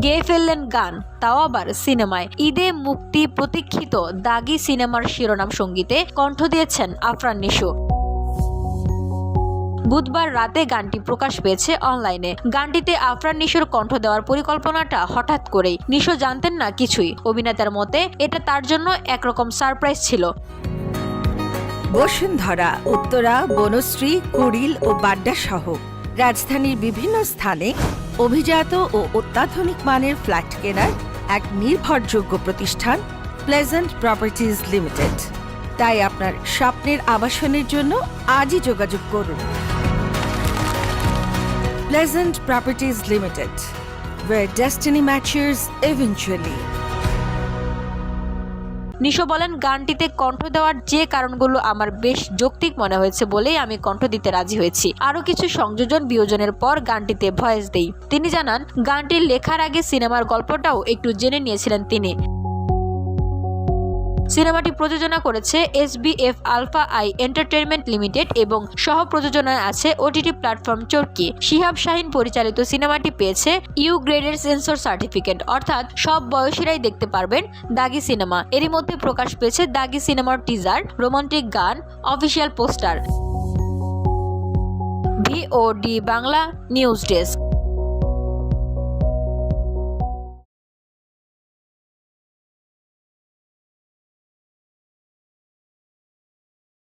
গেয়ে ফেললেন গান, তাও আবার সিনেমায়। ঈদে মুক্তি প্রতীক্ষিত দাগি সিনেমার শিরোনাম সঙ্গীতে কণ্ঠ দিয়েছেন আফরান নিশো। বুধবার রাতে গানটি প্রকাশ পেয়েছে অনলাইনে। গানটিতে আফরান নিশোর কণ্ঠ দেওয়ার পরিকল্পনাটা হঠাৎ করেই। নিশো জানতেন না কিছুই। অভিনেতার মতে এটা তার জন্য একরকম সারপ্রাইজ ছিল। বসুন্ধরা, উত্তরা, বনশ্রী, কুড়িল ও বাড্ডা সহ রাজধানীর বিভিন্ন স্থানে অভিজাত ও অত্যাধুনিক মানের ফ্ল্যাট কেনার এক নির্ভরযোগ্য প্রতিষ্ঠান প্লেজেন্ট প্রপার্টিজ লিমিটেড। তাই আপনার স্বপ্নের আবাসনের জন্য আজই যোগাযোগ করুন। Pleasant properties limited, where destiny matches eventually. Nisho বলেন, গানটিতে কণ্ঠ দেওয়ার যে কারণগুলো আমার বেশ যৌক্তিক মনে হয়েছে বলেই আমি কণ্ঠ দিতে রাজি হয়েছি। আরও কিছু সংযোজন বিয়োজনের পর গানটিতে ভয়েস দেই। তিনি জানান, গানটি লেখার আগে সিনেমার গল্পটাও একটু জেনে নিয়েছিলেন তিনি। সিনেমাটি প্রযোজনা করেছে SBF Alpha I Entertainment Limited এবং সহ প্রযোজনায় আছে OTT প্ল্যাটফর্ম চরকি। শিহাব শাহিন পরিচালিত সিনেমাটি পেয়েছে ইউ গ্রেডের সেন্সর সার্টিফিকেট, অর্থাৎ সব বয়সীরাই দেখতে পারবেন দাগি সিনেমা। এরই মধ্যে প্রকাশ পেয়েছে দাগি সিনেমার টিজার, রোমান্টিক গান, official poster. VOD Bangla news desk.